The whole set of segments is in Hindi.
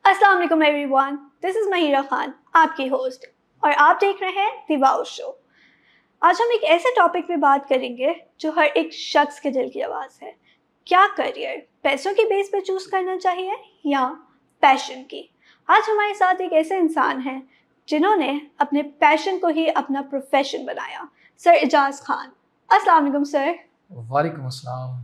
अस्सलाम वालेकुम everyone, this is Mahira Khan, आपकी होस्ट, और आप देख रहे हैं दी वाओ शो। आज हम एक ऐसे टॉपिक पे बात करेंगे जो हर एक शख्स के दिल की आवाज़ है। क्या करियर पैसों की बेस पे चूज़ करना चाहिए या पैशन की? आज हमारे साथ एक ऐसे इंसान हैं जिन्होंने अपने पैशन को ही अपना प्रोफेशन बनाया। सर एजाज खान, अस्सलाम वालेकुम सर। वालेकुम अस्सलाम।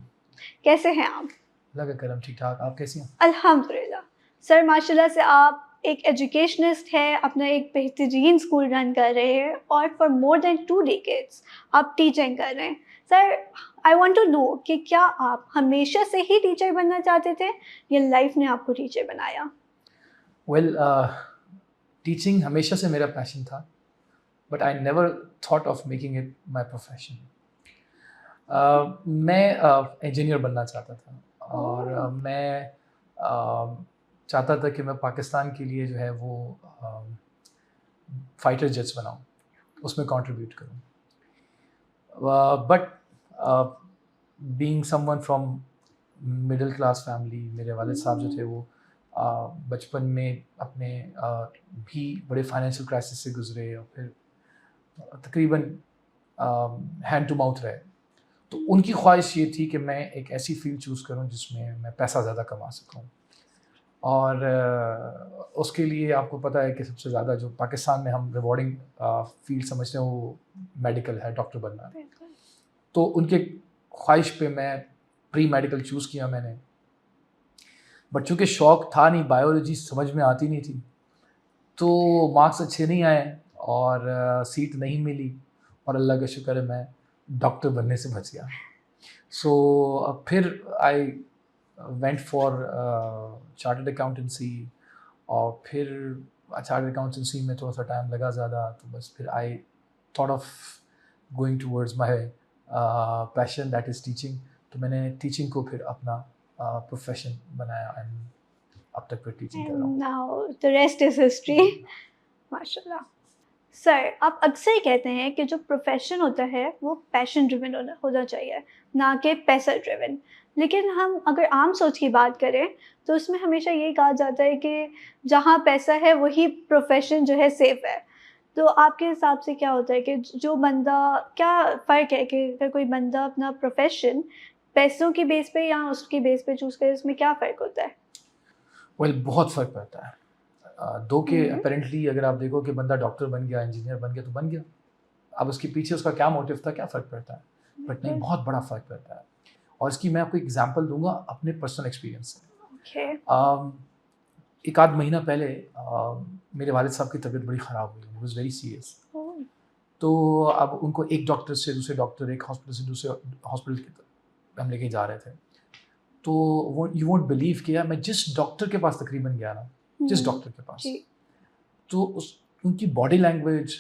कैसे हैं आप? अल्लाह का करम, ठीक ठाक। आप कैसी हैं? अल्हम्दुलिल्लाह। सर माशाल्लाह से आप एक एजुकेशनिस्ट हैं, अपना एक बेहतरीन स्कूल रन कर रहे हैं और फॉर मोर देन 2 डिकेड्स आप टीचिंग कर रहे हैं। Sir, I want to know कि क्या आप हमेशा से ही टीचर बनना चाहते थे या लाइफ ने आपको टीचर बनाया? वेल, टीचिंग हमेशा से मेरा पैशन था, but I never thought of making it my profession. मैं इंजीनियर बनना चाहता था और मैं चाहता था कि मैं पाकिस्तान के लिए जो है वो फाइटर जेट्स बनाऊं, उसमें कंट्रीब्यूट करूं। But being someone from middle class family, मेरे वालिद साहब जो थे वो बचपन में अपने भी बड़े फाइनेंशियल क्राइसिस से गुजरे और फिर तकरीबन हैंड टू माउथ रहे। तो उनकी ख्वाहिश ये थी कि मैं एक ऐसी फील्ड चूज़ करूं जिसमें मैं पैसा ज़्यादा कमा सकूं। और उसके लिए आपको पता है कि सबसे ज़्यादा जो पाकिस्तान में हम रिवॉर्डिंग फील्ड समझते हैं वो मेडिकल है, डॉक्टर बनना। तो उनके ख्वाहिश पे मैं प्री मेडिकल चूज़ किया मैंने, बट चूँकि शौक़ था नहीं, बायोलॉजी समझ में आती नहीं थी, तो मार्क्स अच्छे नहीं आए और सीट नहीं मिली और अल्लाह का शुक्र है मैं डॉक्टर बनने से बच गया। सो फिर I went for chartered accountancy और फिर चार्टर्ड अकाउंटेंसी में थोड़ा सा टाइम लगा ज़्यादा, तो बस फिर I thought of going towards my passion, that is teaching. तो मैंने टीचिंग को फिर अपना प्रोफेशन बनाया एंड अब तक फिर टीचिंग कर रहा हूँ। Now the rest is history. माशाल्लाह। सर, आप अक्सर कहते हैं कि जो प्रोफेशन होता है वो पैशन ड्रिवन होना चाहिए, ना कि पैसा ड्रिवन। लेकिन हम अगर आम सोच की बात करें तो उसमें हमेशा यही कहा जाता है कि जहाँ पैसा है वही प्रोफेशन जो है सेफ है। तो आपके हिसाब से क्या होता है कि जो बंदा, क्या फ़र्क है कि अगर कोई बंदा अपना प्रोफेशन पैसों की बेस पे या उसकी बेस पे चूज़ करे, उसमें क्या फ़र्क होता है? वेल, बहुत फ़र्क पड़ता है। दो के हुँ, अपेरेंटली अगर आप देखो कि बंदा डॉक्टर बन गया, इंजीनियर बन गया तो बन गया। अब उसके पीछे उसका क्या मोटिव था, क्या फ़र्क पड़ता है? बट नहीं, बिल्कुल। बहुत बड़ा फ़र्क पड़ता है। और इसकी मैं आपको एग्ज़ाम्पल दूँगा अपने पर्सनल एक्सपीरियंस से। ओके। एक आध महीना पहले मेरे वालिद साहब की तबीयत बड़ी ख़राब हुई, ही वाज़ वेरी सीरियस। ओह! तो अब उनको एक डॉक्टर से दूसरे डॉक्टर, एक हॉस्पिटल से दूसरे हॉस्पिटल की तरफ हम लेके जा रहे थे। तो वो यू वोंट बिलीव कि यार मैं जिस डॉक्टर के पास तकरीबन गया ना, जिस डॉक्टर के पास, जी। तो उनकी बॉडी लैंग्वेज,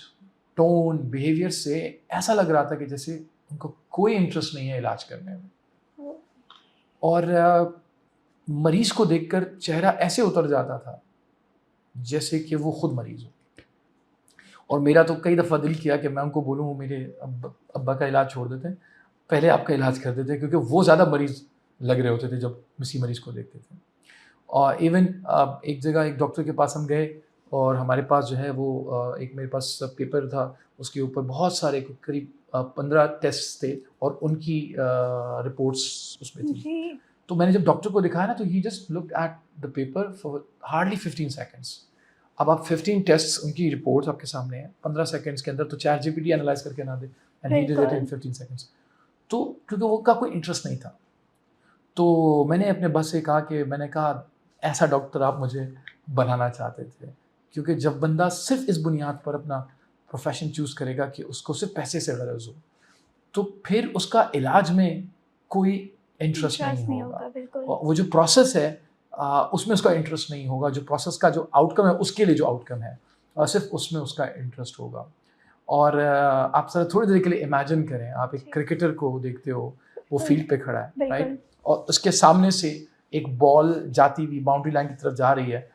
टोन, बिहेवियर से ऐसा लग रहा था कि जैसे उनको कोई इंटरेस्ट नहीं है इलाज करने में। ओह! और मरीज़ को देखकर चेहरा ऐसे उतर जाता था जैसे कि वो खुद मरीज़ हो। और मेरा तो कई दफ़ा दिल किया कि मैं उनको बोलूँ मेरे अब्बा का इलाज छोड़ देते, पहले आपका इलाज कर देते, क्योंकि वो ज़्यादा मरीज़ लग रहे होते थे जब किसी मरीज़ को देखते थे। और इवन एक जगह एक डॉक्टर के पास हम गए और हमारे पास जो है वो एक मेरे पास पेपर था, उसके ऊपर बहुत सारे करीब 15 टेस्ट थे और उनकी रिपोर्ट्स उसमें थी। जी। तो मैंने जब डॉक्टर को दिखाया ना, तो he just looked at the paper for hardly 15 seconds. अब आप 15 टेस्ट्स, उनकी रिपोर्ट्स आपके सामने हैं, 15 सेकंड्स के अंदर तो चैट जीपीटी एनालाइज करके ना दे, and he did it in बिल्कुल। 15 सेकंड्स। तो क्योंकि वो का कोई इंटरेस्ट नहीं था, तो मैंने अपने बस से कहा कि मैंने कहा ऐसा डॉक्टर आप मुझे बनाना चाहते थे, क्योंकि जब बंदा सिर्फ इस बुनियाद पर अपना प्रोफेशन चूज़ करेगा कि उसको सिर्फ पैसे से गरज हो, तो फिर उसका इलाज में कोई इंटरेस्ट नहीं इंटरेस्ट नहीं होगा। होगा, बिल्कुल। और वो जो प्रोसेस है उसमें उसका इंटरेस्ट नहीं होगा, जो प्रोसेस का जो आउटकम है उसके लिए जो आउटकम है सिर्फ उसमें उसका इंटरेस्ट होगा। और आप ज़रा थोड़ी देर के लिए इमेजिन करें, आप एक जी, क्रिकेटर को देखते हो, वो बिल्कुल, फील्ड पे खड़ा है, बिल्कुल। राइट? और उसके सामने से एक बॉल जाती हुई बाउंड्री लाइन की तरफ जा रही है,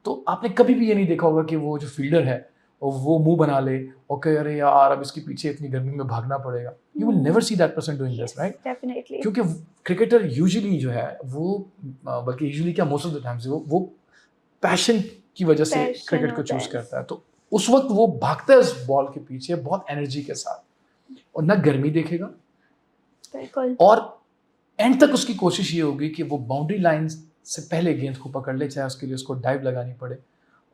तो आपने कभी भी ये नहीं देखा होगा कि वो जो फील्डर है और वो मुंह बना ले और कहे अरे यार अब इसके पीछे इतनी गर्मी में भागना पड़ेगा। You will never see that person doing this, yes, right? Definitely. क्योंकि क्रिकेटर यूजुअली जो है वो बल्कि यूजुअली क्या, मोस्ट ऑफ द टाइम्स वो पैशन की वजह से Passion क्रिकेट को होता चूज है। करता है, तो उस वक्त वो भागता है उस बॉल के पीछे बहुत एनर्जी के साथ, और ना गर्मी देखेगा, बिल्कुल। और एंड तक उसकी कोशिश ये होगी कि वो बाउंड्री लाइन से पहले गेंद को पकड़ ले, चाहे उसके लिए उसको डाइव लगानी पड़े,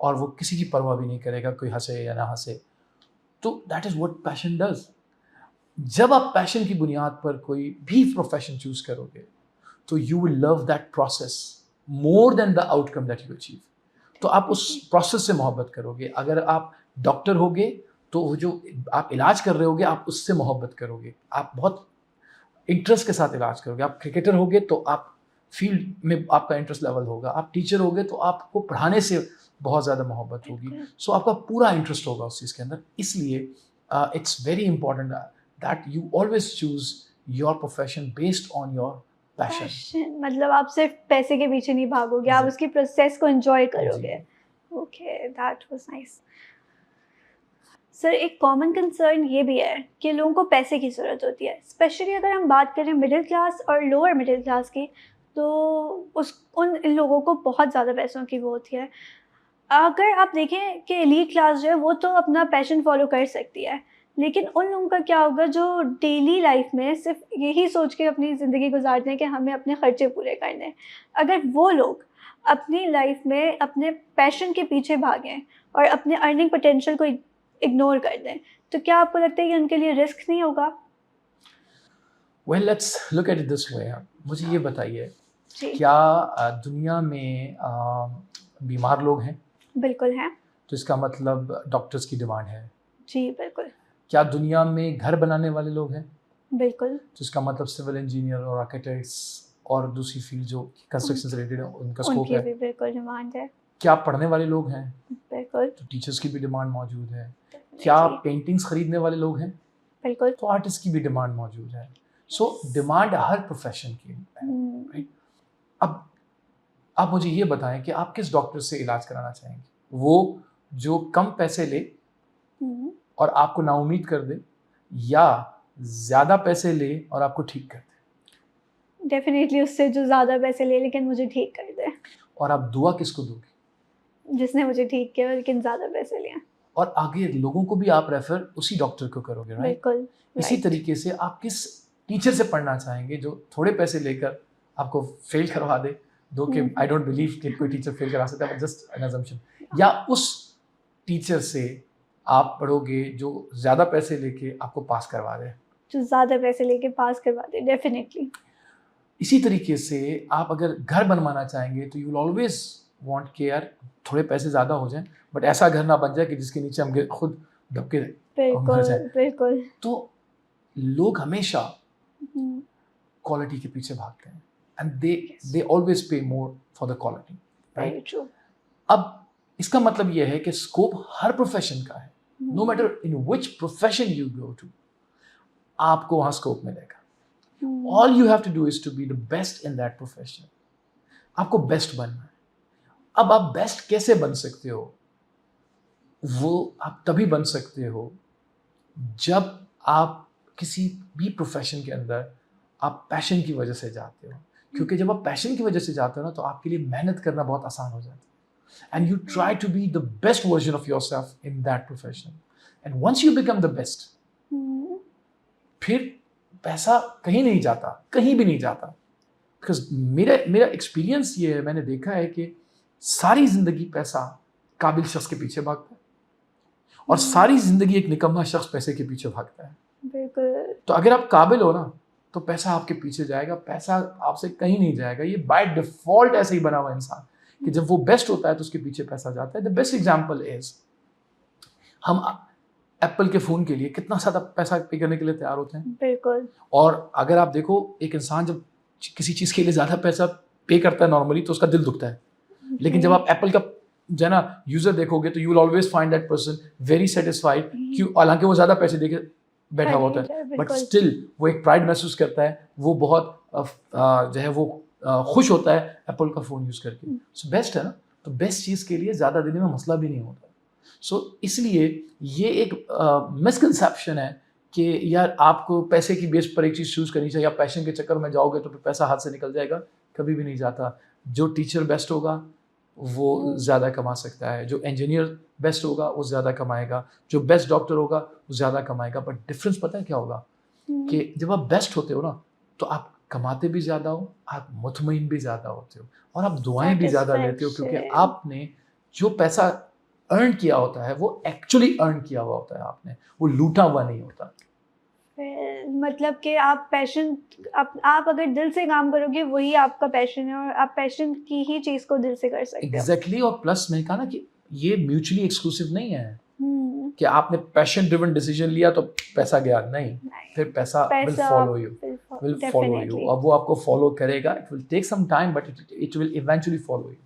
और वो किसी की परवाह भी नहीं करेगा कोई हंसे या ना हंसे। तो that is what passion does. जब आप पैशन की बुनियाद पर कोई भी प्रोफेशन चूज करोगे, तो you will love that process more than the outcome that you achieve. तो आप उस प्रोसेस से मोहब्बत करोगे। अगर आप डॉक्टर होगे, तो वो जो आप इलाज कर रहे होगे, आप उससे मोहब्बत करोगे, आप बहुत इंटरेस्ट के साथ इलाज करोगे। आप क्रिकेटर होगे तो आप फील्ड में आपका इंटरेस्ट लेवल होगा, आप टीचर होगे तो आपको पढ़ाने से बहुत ज़्यादा मोहब्बत होगी, सो आपका पूरा इंटरेस्ट होगा उस चीज़ के अंदर। इसलिए it's very important that you always choose your profession based on your passion. Passion मतलब आप सिर्फ पैसे के पीछे नहीं भागोगे, आप जी। उसकी प्रोसेस को एंजॉय जी। करोगे। Okay, that was nice. Sir, एक कॉमन कंसर्न ये भी है कि लोगों को पैसे की ज़रूरत होती है, स्पेशली अगर हम बात करें मिडिल क्लास और लोअर मिडिल क्लास की, तो उस उन इन लोगों को बहुत ज़्यादा पैसों की वो होती है। अगर आप देखें कि एलीट क्लास जो है वो तो अपना पैशन फॉलो कर सकती है, लेकिन उन लोगों का क्या होगा जो डेली लाइफ में सिर्फ यही सोच के अपनी ज़िंदगी गुजारते हैं कि हमें अपने खर्चे पूरे करने हैं। अगर वो लोग अपनी लाइफ में अपने पैशन के पीछे भागें और अपने अर्निंग पोटेंशियल को इग्नोर कर दें, तो क्या आपको लगता है कि उनके लिए रिस्क नहीं होगा? Well, let's look at it this way. मुझे ये बताइए, जी, क्या दुनिया में बीमार लोग हैं? बिल्कुल है। तो इसका मतलब डॉक्टर्स की डिमांड है। जी, बिल्कुल, क्या दुनिया में घर बनाने वाले लोग हैं? बिल्कुल। तो इसका मतलब सिविल इंजीनियर और आर्किटेक्ट्स और दूसरी फील्ड जो कंस्ट्रक्शन से रिलेटेड है, उनका स्कोप उनकी है। भी बिल्कुल डिमांड है। क्या पढ़ने वाले लोग हैं? बिल्कुल, तो टीचर्स की भी डिमांड मौजूद है। क्या डेफिनिटली, पेंटिंग्स खरीदने वाले लोग हैं? बिल्कुल। तो आर्टिस्ट की भी डिमांड मौजूद है। सो डिमांड हर प्रोफेशन की है, राइट? अब आप मुझे ये बताएं कि आप किस डॉक्टर से इलाज कराना चाहेंगे? वो जो कम पैसे ले हुँ, और आपको नाउम्मीद कर दे, या ज़्यादा पैसे ले और आपको ठीक कर दे? डेफिनिटली उससे जो ज़्यादा पैसे ले लेकिन मुझे ठीक कर दे, और आप दुआ किसको दोगे? जिसने मुझे ठीक किया लेकिन ज़्यादा पैसे लिए। और आगे लोगों को भी आप रेफर उसी डॉक्टर को करोगे, राइट? बिल्कुल, इसी राइट। तरीके से आप किस टीचर से पढ़ना चाहेंगे जो थोड़े पैसे लेकर आपको फेल करवा दे, दो कि आई डोंट बिलीव कि कोई टीचर फेल करा सकता है, बट जस्ट एन अजम्पशन। या उस टीचर से आप पढ़ोगे जो ज़्यादा पैसे लेके आपको पास करवा दे। जो ज़्यादा पैसे लेके पास करवा दे, डेफिनिटली। इसी तरीके से आप अगर घर बनवाना चाहेंगे तो यू विल ऑलवेज वांट कि यार थोड़े पैसे ज़्यादा हो जाएं, बट ऐसा घर ना बन जाए कि जिसके नीचे हम खुद दब के मर बिल्कुल, जाएं। बिल्कुल। तो लोग हमेशा हुँ, क्वालिटी के पीछे भागते हैं, एंड दे ऑलवेज पे more for the quality, very right? True. अब इसका मतलब यह है कि स्कोप हर प्रोफेशन का है, no matter in which profession you go to, आपको वहाँ स्कोप मिलेगा। All you have to do is to be the best in that profession. आपको बेस्ट बनना है। अब आप बेस्ट कैसे बन सकते हो? वो आप तभी बन सकते हो जब आप किसी भी प्रोफेशन के अंदर आप पैशन की वजह से जाते हो, क्योंकि जब आप पैशन की वजह से जाते हो ना, तो आपके लिए मेहनत करना बहुत आसान हो जाता है, and you try to be the best version of yourself in that profession, and once you become the best, फिर पैसा कहीं नहीं जाता, कहीं भी नहीं जाता। बिकॉज मेरा एक्सपीरियंस ये है, मैंने देखा है कि सारी जिंदगी पैसा काबिल शख्स के पीछे भागता है, और सारी जिंदगी एक निकम्मा शख्स पैसे के पीछे भागता है। बिल्कुल। तो अगर आप काबिल हो ना, तो पैसा आपके पीछे जाएगा, पैसा आपसे कहीं नहीं जाएगा। ये बाय डिफॉल्ट ऐसे ही बना हुआ इंसान कि जब वो बेस्ट होता है तो उसके पीछे पैसा जाता है। द बेस्ट एग्जाम्पल इज, हम एप्पल के फ़ोन के लिए कितना ज़्यादा पैसा पे करने के लिए तैयार होते हैं। बिल्कुल। और अगर आप देखो, एक इंसान जब किसी चीज़ के लिए ज़्यादा पैसा पे करता है नॉर्मली, तो उसका दिल दुखता है। लेकिन जब आप एप्पल का जो है ना यूज़र देखोगे, तो you will always find that person very satisfied, क्यों? हालांकि वो ज़्यादा पैसे देके बैठा हुआ होता है, बट स्टिल वो एक प्राइड महसूस करता है, वो बहुत जो है वो खुश होता है एप्पल का फ़ोन यूज़ करके। सो बेस्ट है ना, तो बेस्ट चीज़ के लिए ज़्यादा देने में मसला भी नहीं होता। सो इसलिए ये एक मिसकंसेप्शन है कि यार आपको पैसे की बेस पर एक चीज़ चूज़ करनी चाहिए, या पैशन के चक्कर में जाओगे तो फिर पैसा हाथ से निकल जाएगा। कभी भी नहीं जाता। जो टीचर बेस्ट होगा, वो ज़्यादा कमा सकता है, जो इंजीनियर बेस्ट होगा वो ज़्यादा कमाएगा, जो बेस्ट डॉक्टर होगा वो ज़्यादा कमाएगा। बट डिफरेंस पता है क्या होगा कि जब आप बेस्ट होते हो ना तो आप कमाते भी ज़्यादा हो, आप मुतमईन भी ज़्यादा होते हो और आप दुआएं भी ज़्यादा लेते हो, क्योंकि Satisfaction. आपने जो पैसा अर्न किया होता है वो एक्चुअली अर्न किया हुआ होता है, आपने वो लूटा हुआ नहीं होता। मतलब कि आप पैशन, आप अगर दिल से काम करोगे वही आपका पैशन है, और आप पैशन की ही चीज़ को दिल से कर सकते हो। एग्जैक्टली और प्लस मैंने कहा ना कि ये म्यूचुअली एक्सक्लूसिव नहीं है हम्म, कि आपने पैशन ड्रिवन डिसीजन लिया तो पैसा गया, नहीं, नहीं, फिर पैसा विल पैसा follow you, will follow you. Definitely. अब वो आपको फॉलो करेगा, it will take some time but it will eventually follow you.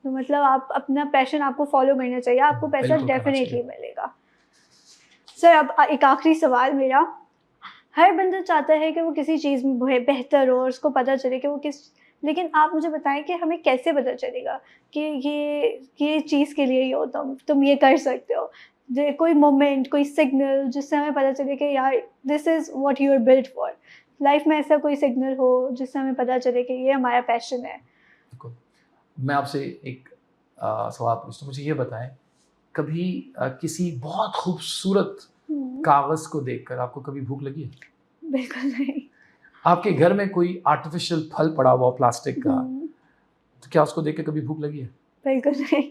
तो मतलब आप अपना पैशन आपको फॉलो करना चाहिए, आपको पैसा बिल्कुल करना डेफिनेटली चाहिए। मिलेगा। सर अब एक आखिरी सवाल मेरा, हर बंदा चाहता है कि वो किसी चीज़ में बेहतर हो और उसको पता चले कि वो किस, लेकिन आप मुझे बताएं कि हमें कैसे पता चलेगा कि ये चीज़ के लिए ही हो, तुम ये कर सकते हो। कोई मोमेंट, कोई सिग्नल जिससे हमें पता चले कि यार this is what you are built for. Life में ऐसा कोई सिग्नल हो जिससे हमें पता चले कि ये हमारा पैशन है। बिल्कुल। मैं आपसे एक सवाल पूछता हूँ, मुझे ये बताएं, कभी किसी बहुत खूबसूरत कागज़ को देखकर आपको कभी भूख लगी है? बिल्कुल नहीं। आपके घर में कोई आर्टिफिशियल फल पड़ा हुआ प्लास्टिक का, हम्म, तो क्या उसको देख के कभी भूख लगी है? बिल्कुल नहीं।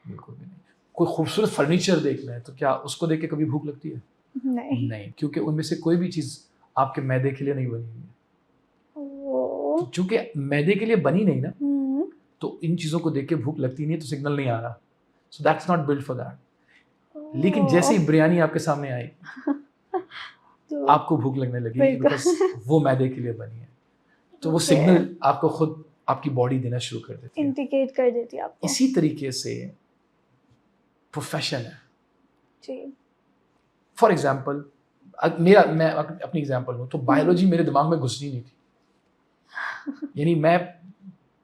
बिल्कुल भी नहीं। कोई खूबसूरत फर्नीचर देख लें तो क्या उसको देख के कभी भूख लगती है? नहीं। नहीं, क्योंकि उनमें से कोई भी चीज़ आपके मैदे के लिए नहीं बनी हुई है। ओ, चूंकि मैदे के लिए बनी नहीं ना, हम्म, तो इन चीज़ों को देख के भूख लगती नहीं है, तो सिग्नल नहीं आ रहा। So that's not built for that. लेकिन जैसे ही बिरयानी आपके सामने आई, तो आपको भूख लगने लगी, बिल्कुल। बिकॉज वो मैदे के लिए बनी है। तो वो Okay. सिग्नल आपको खुद आपकी बॉडी देना शुरू कर देती है। इंडिकेट कर देती है आपको। इसी तरीके से प्रोफेशन है। जी। फॉर एग्जाम्पल, मैं अपनी एग्जाम्पल लूँ तो बायोलॉजी मेरे दिमाग में घुसनी नहीं थी। यानी मैं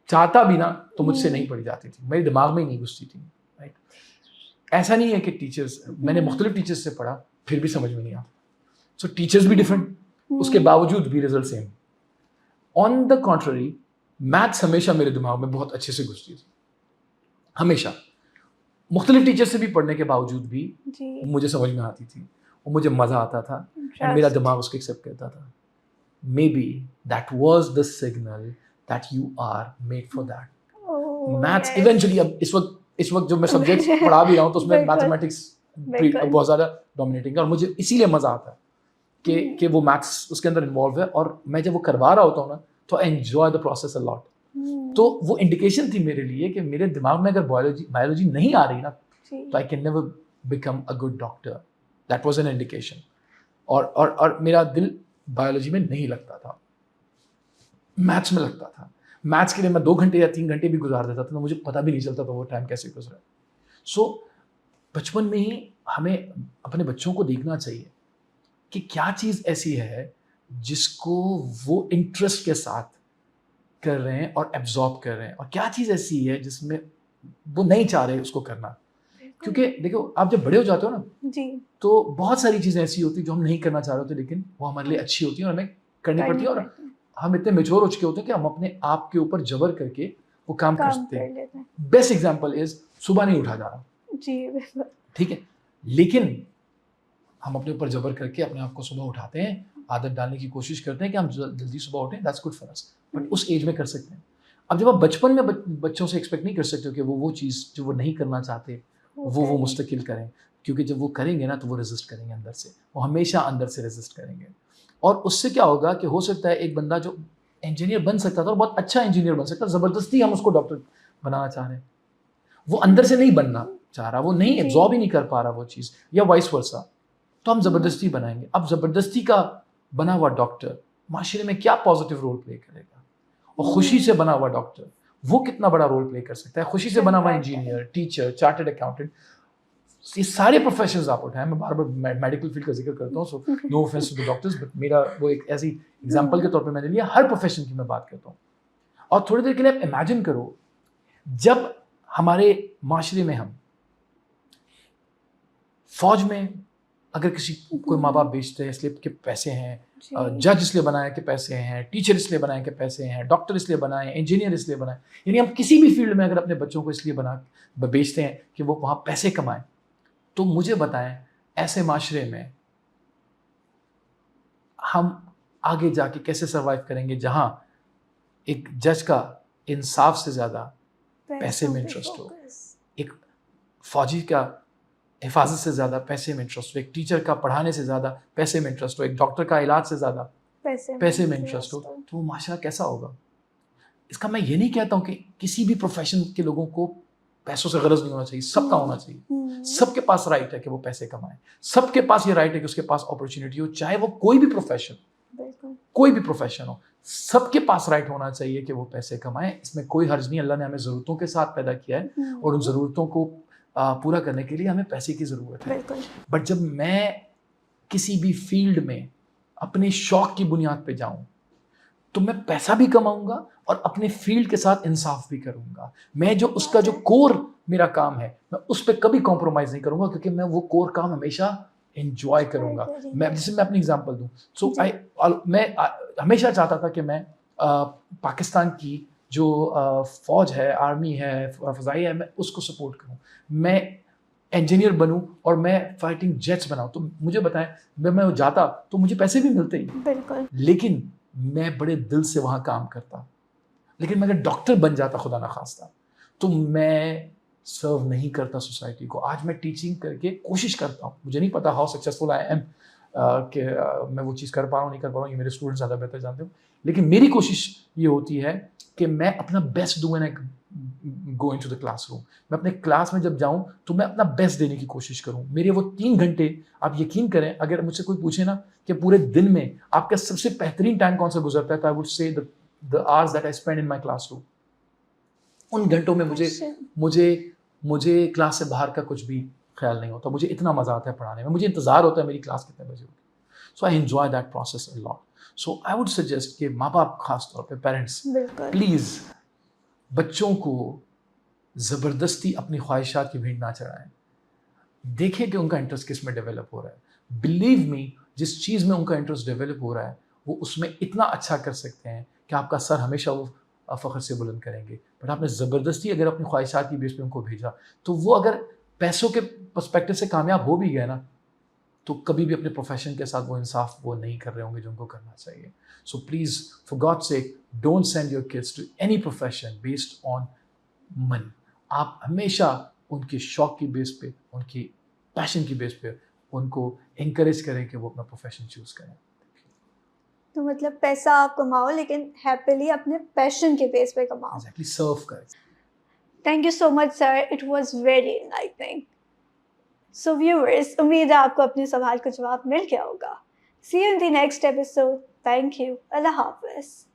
चाहता भी ना तो मुझसे नहीं पढ़ी जाती थी, मेरे दिमाग में ही नहीं घुसती थी। राइट? ऐसा नहीं है कि टीचर्स, मैंने मुख्तलिफ टीचर्स से पढ़ा फिर भी समझ में नहीं आता। सो टीचर्स भी डिफरेंट, उसके बावजूद भी result same. On the contrary, maths हमेशा मेरे दिमाग में बहुत अच्छे से घुसती थी, हमेशा। मुख्तलिफ टीचर से भी पढ़ने के बावजूद भी जी। मुझे समझ में आती थी और मुझे मज़ा आता था, एंड मेरा Trust. दिमाग उसको एक्सेप्ट करता था। Maybe that was the signal that you are made for that. Oh, maths yes. Eventually, अब इस वक्त जो मैं सब्जेक्ट्स पढ़ा भी रहा हूँ तो उसमें बिल्कुल, मैथमेटिक्स बिल्कुल। बहुत ज़्यादा डोमिनेटिंग है, और मुझे इसीलिए मज़ा आता है कि वो मैथ्स उसके अंदर इन्वॉल्व है, और मैं जब वो करवा रहा होता हूँ ना तो I enjoy the process a lot. तो वो इंडिकेशन थी मेरे लिए कि मेरे दिमाग में अगर बायोलॉजी नहीं आ रही ना, जी। तो I can never become a good doctor. That was an indication. और मेरा दिल बायोलॉजी में नहीं लगता था, मैथ्स में लगता था। मैथ्स के लिए मैं 2 घंटे या 3 घंटे भी गुजार देता था तो मुझे पता भी नहीं चलता था वो टाइम कैसे गुजरा। सो बचपन में ही हमें अपने बच्चों को देखना चाहिए कि क्या चीज़ ऐसी है जिसको वो इंटरेस्ट के साथ कर रहे हैं और एब्जॉर्ब कर रहे हैं, और क्या चीज़ ऐसी है जिसमें वो नहीं चाह रहे उसको करना। क्योंकि देखो, आप जब बड़े हो जाते हो ना जी। तो बहुत सारी चीज़ें ऐसी होती हैं जो हम नहीं करना चाह रहे होते, लेकिन वो हमारे लिए अच्छी होती हैं और हमें करनी पड़ती है, और हम इतने मेच्योर हो चुके होते हैं कि हम अपने आप के ऊपर जबर करके वो काम काम करते कर हैं। लेते हैं। बेस्ट एग्जाम्पल इज सुबह नहीं उठा जा रहा, जी, बिल्कुल। ठीक है, लेकिन हम अपने ऊपर जबर करके अपने आप को सुबह उठाते हैं, आदत डालने की कोशिश करते हैं कि हम जल्दी सुबह उठें, that's good for us. But उस एज में कर सकते हैं। अब जब आप बचपन में बच्चों से एक्सपेक्ट नहीं कर सकते हो कि वो चीज़ जो वो नहीं करना चाहते वो मुस्तकिल करें, क्योंकि जब वो करेंगे ना तो वो रेजिस्ट करेंगे अंदर से, वो हमेशा अंदर से रेजिस्ट करेंगे। और उससे क्या होगा कि हो सकता है एक बंदा जो इंजीनियर बन सकता था और बहुत अच्छा इंजीनियर बन सकता, ज़बरदस्ती हम उसको डॉक्टर बनाना चाह रहे हैं, वो अंदर से नहीं बनना चाह रहा, वो नहीं एब्जॉर्ब ही नहीं कर पा रहा वो चीज़, या वाइस वर्सा, तो हम ज़बरदस्ती बनाएंगे। अब ज़बरदस्ती का बना हुआ डॉक्टर माशरे में क्या पॉजिटिव रोल प्ले करेगा, और खुशी से बना हुआ डॉक्टर वो कितना बड़ा रोल प्ले कर सकता है। खुशी से बना हुआ इंजीनियर, टीचर, चार्टर्ड अकाउंटेंट, ये सारे प्रोफेशंस आप उठाएं। मैं बार बार मेडिकल फील्ड का जिक्र करता हूँ, so no offence to the doctors, but मेरा वो एक ऐसी एग्जांपल के तौर पे मैंने लिया, हर प्रोफेशन की मैं बात करता हूँ। और थोड़ी देर के लिए आप इमेजिन करो, जब हमारे माशरे में हम फौज में अगर किसी कोई माँ बाप बेचते हैं इसलिए कि पैसे हैं, जज इसलिए बनाया कि पैसे हैं, टीचर इसलिए बनाए कि पैसे हैं, डॉक्टर इसलिए बनाए, इंजीनियर इसलिए बनाए। यानी हम किसी भी फील्ड में अगर अपने बच्चों को इसलिए बेचते हैं कि वो वहाँ पैसे कमाएं, तो मुझे बताएं ऐसे माशरे में हम आगे जाके कैसे सर्वाइव करेंगे जहाँ एक जज का इंसाफ से ज़्यादा पैसे में इंटरेस्ट हो, एक फौजी का हिफाजत से ज़्यादा पैसे में इंटरेस्ट हो, एक टीचर का पढ़ाने से ज़्यादा पैसे में इंटरेस्ट हो, एक डॉक्टर का इलाज से ज़्यादा पैसे में इंटरेस्ट हो, तो वो माशरा कैसा होगा? इसका मैं ये नहीं कहता हूँ कि किसी भी प्रोफेशन के लोगों को पैसों से गरज नहीं होना चाहिए, सबका होना चाहिए। सबके पास राइट है कि वो पैसे कमाए, सबके पास ये राइट है कि उसके पास अपॉर्चुनिटी हो, चाहे वो कोई भी प्रोफेशन हो, सबके पास राइट होना चाहिए कि वो पैसे कमाएं। इसमें कोई हर्ज नहीं। अल्लाह ने हमें ज़रूरतों के साथ पैदा किया है और उन ज़रूरतों को पूरा करने के लिए हमें पैसे की ज़रूरत है। बट जब मैं किसी भी फील्ड में अपने शौक की बुनियाद पे जाऊं, तो मैं पैसा भी कमाऊंगा और अपने फील्ड के साथ इंसाफ भी करूंगा। मैं जो उसका जो कोर मेरा काम है, मैं उस पर कभी कॉम्प्रोमाइज़ नहीं करूंगा, क्योंकि मैं वो कोर काम हमेशा एंजॉय करूंगा। मैं अपनी एग्जांपल दूं, मैं हमेशा चाहता था कि मैं पाकिस्तान की जो फ़ौज है, आर्मी है, फ़ज़ाई है, मैं उसको सपोर्ट करूं, मैं इंजीनियर बनूं और मैं फाइटिंग जेट्स बनाऊं। तो मुझे बताएं, मैं जाता तो मुझे पैसे भी मिलते ही, बिल्कुल, लेकिन मैं बड़े दिल से वहाँ काम करता। लेकिन मैं अगर डॉक्टर बन जाता खुदा ना खास्ता, तो मैं सर्व नहीं करता सोसाइटी को। आज मैं टीचिंग करके कोशिश करता हूँ, मुझे नहीं पता हाउ सक्सेसफुल आई एम कि मैं वो चीज़ कर पा रहा हूँ नहीं कर पा रहा हूँ, ये मेरे स्टूडेंट ज़्यादा बेहतर जानते हो। लेकिन मेरी कोशिश ये होती है कि मैं अपना बेस्ट दूँ when I go into the classroom. मैं अपने क्लास में जब जाऊँ तो मैं अपना बेस्ट देने की कोशिश करूँ। मेरे वो 3 घंटे, आप यकीन करें, अगर मुझसे कोई पूछे ना कि पूरे दिन में आपका सबसे बेहतरीन टाइम कौन सा गुजरता है, तो I would say the hours that I spend in my classroom. उन घंटों में मुझे क्लास से बाहर का कुछ भी ख्याल नहीं होता। मुझे इतना मज़ा आता है पढ़ाने में, मुझे इंतज़ार होता है मेरी क्लास कितने बजे होगी। So I enjoy that process a lot. So I would suggest कि माँ बाप खास तौर पे पेरेंट्स प्लीज़ बच्चों को ज़बरदस्ती अपनी ख्वाहिशात की भीड़ ना चढ़ाएं। देखें कि उनका इंटरेस्ट किस में डेवलप हो रहा है। बिलीव मी, जिस चीज़ में उनका इंटरेस्ट डेवलप हो रहा है वो उसमें इतना अच्छा कर सकते हैं कि आपका सर हमेशा वो फ़ख्र से बुलंद करेंगे। बट आपने ज़बरदस्ती अगर अपनी ख्वाहिशात की बेस पे उनको भेजा, तो वो अगर पैसों के पर्सपेक्टिव से कामयाब हो भी गए ना, तो कभी भी अपने प्रोफेशन के साथ वो इंसाफ वो नहीं कर रहे होंगे जो उनको करना चाहिए। So please, for God's sake, don't send your kids to any profession based on money. आप हमेशा उनके शौक की बेस पे, उनकी पैशन की बेस पे उनको इंकरेज करें कि वो अपना प्रोफेशन चूज़ करें। तो मतलब पैसा आप कमाओ, लेकिन हैप्पीली अपने पैशन के बेस पे कमाओ। एग्जैक्टली, सर्व करें। Thank you so much sir, it was very enlightening. So viewers, उम्मीद है आपको अपने सवाल का जवाब मिल गया होगा। See you in the next episode. Thank you. अल्लाह हाफ़िज़।